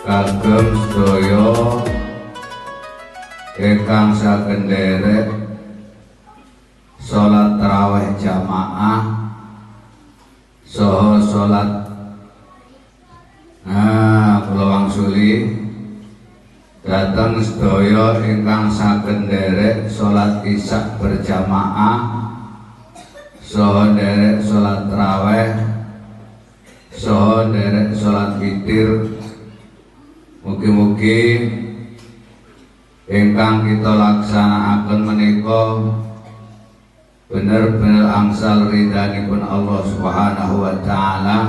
kagem sedaya ingkang saken nderek salat tarawih jamaah saha salat kula wangsuli dhateng sedaya ingkang saken nderek salat isya berjamaah saha nderek salat tarawih saha nderek salat witir. Mugi-mugi ingkang kita laksanakaken menika bener-bener angsal ridhanipun Allah Subhanahu wa taala.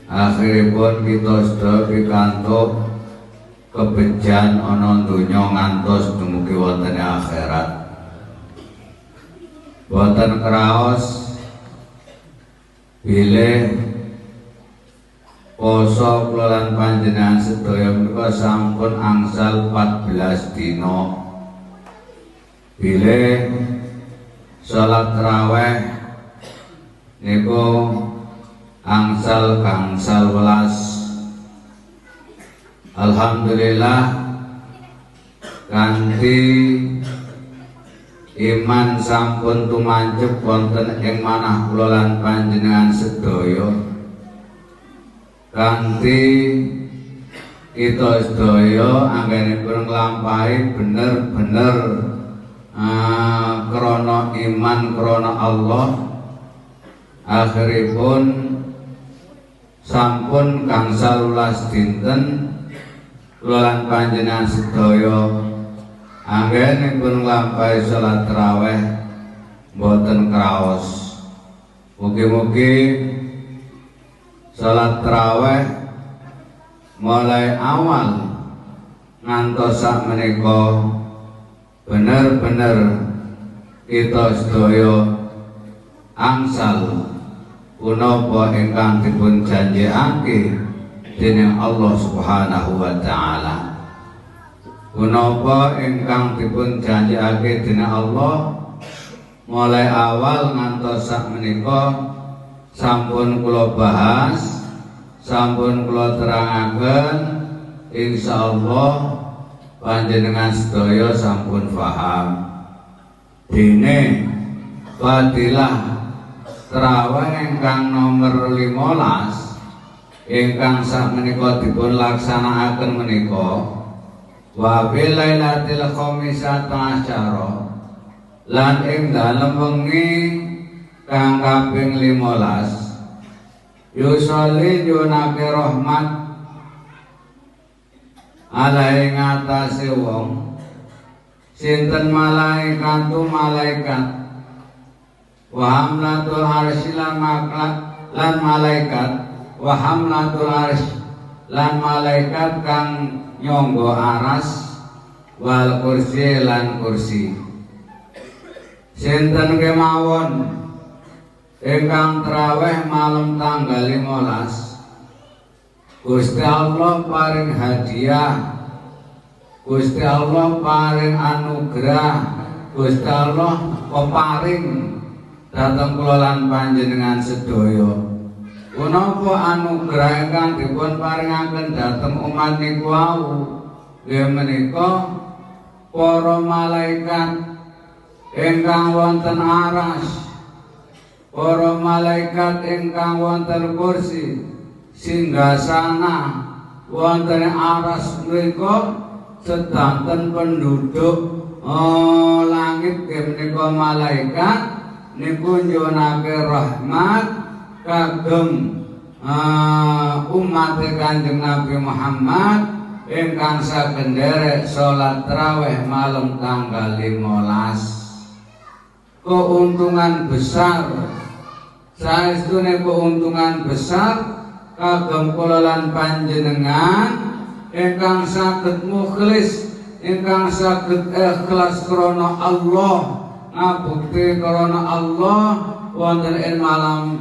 Akhiripun kita sedaya pikantuk kebejan ana donya ngantos dumugi wonten akhirat. Boten kraos bilih poso kula lan panjenengan sedaya menika sampun angsal 14 dina. Bilih salat tarawih niku angsal gangsal welas. Alhamdulillah kanthi iman sampun tumancep wonten ing manah kula lan panjenengan sedaya. Kanthi kita sedaya anggenipun nglampahi bener-bener krana iman krana Allah, akhiripun sampun gangsal welas dinten kula lan panjenengan sedaya anggenipun nglampahi salat tarawih boten kraos. Mugi-mugi salat tarawih mulai awal ngantos sak menika bener-bener kita sedaya angsal punapa ingkang dipun janjekake dening Allah Subhanahu wa taala. Punapa ingkang dipun janjekake dening Allah mulai awal ngantos sak menika sampun kula bahas, sampun kula terangaken, insyaallah panjenengan sedaya sampun paham. Dene fadilah tarawih ingkang nomor 15 ingkang sakmenika dipun laksanakaken menika wa bil lailatul khamisata asyara lan ing dalem wengi kang kaping 15 yusolli junake rahmat alai ngatasi wong sinten malaikatu malaikat wa hamlatul arsy lan malaikat wa hamlatul arsy lan malaikat kang nyangga aras wal kursi lan kursi sinten kemawon ingkang tarawih malam tanggal 15 Gusti Allah paring hadiah, Gusti Allah paring anugerah, Gusti Allah peparing dhateng kula lan panjenengan sedaya. Punapa anugerah ingkang dipun paringaken dhateng umat niku wau nggih menika para malaikat ingkang wonten aras, para malaikat ingkang wonten kursi singgasana wonten aras menika sedanten penduduk langit menika malaikat niku nyuwunake rahmat kagem umat Kanjeng Nabi Muhammad ingkang saken nderek salat tarawih malam tanggal 15. Keuntungan besar, saestune keuntungan besar kagem kula lan panjenengan ingkang saged mukhlis, ingkang saged ikhlas krana Allah, ngabukti krana Allah wonten ing malam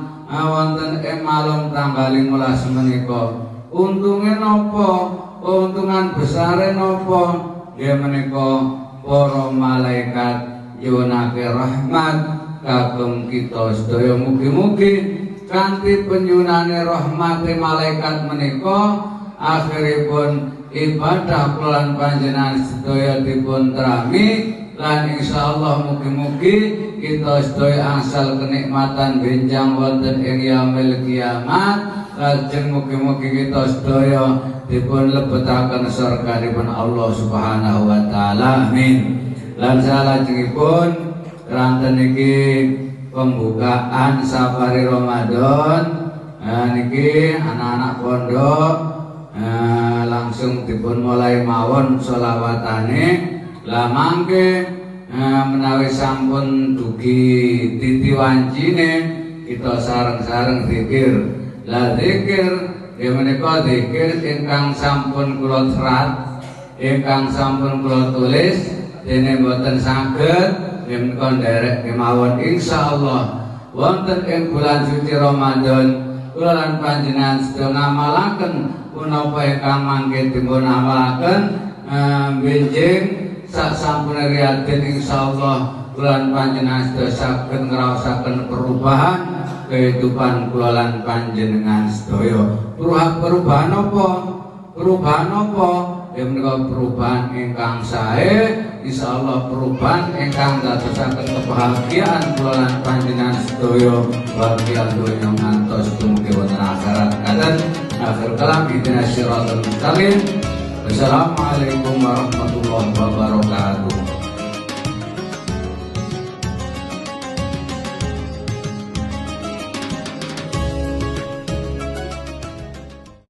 tanggal 15 menika. Untunge napa? Keuntungan besare napa? Nggih menika para malaikat nyuwunake rahmat kagem kita sedaya. Mugi-mugi kanthi penyunane rahmate malaikat menika akhiripun ibadah kula panjenengan sedaya dipun trami lan insyaallah mugi-mugi kita sedaya angsal kenikmatan benjang wonten ing yaumil kiamat lajeng mugi-mugi kita sedaya dipun lebetaken surganipun Allah Subhanahu wa taala amin. Lan salajengipun ranten iki pembukaan safari Ramadan niki anak-anak pondok langsung dipun mulai mawon sholawatane lah mangke menawi sampun dugi titi wancine kita sareng-sareng zikir lah zikir ya menika zikir ingkang sampun kula serat ingkang sampun kula tulis dene boten saged menika nderek kemawon insyaallah wonten ing bulan suci Ramadan kula lan panjenengan sedaya ngamalaken punapa ingkang mangke dipun amalaken benjing sak sampun riyaden insyaallah kula lan panjenengan sedaya saged ngraosaken perubahan kehidupan kula lan panjenengan sedaya. Perubahan apa? Perubahan apa? Ya menika perubahan ingkang sae, insyaallah perubahan ingkang dadosaken kebahagiaan kula lan panjenengan sedaya bahagia donya ngantos dumugi wonten akhirat. Kadang akhir kalam ihdinas siratal mustaqim. Wassalamualaikum warahmatullahi wabarakatuh.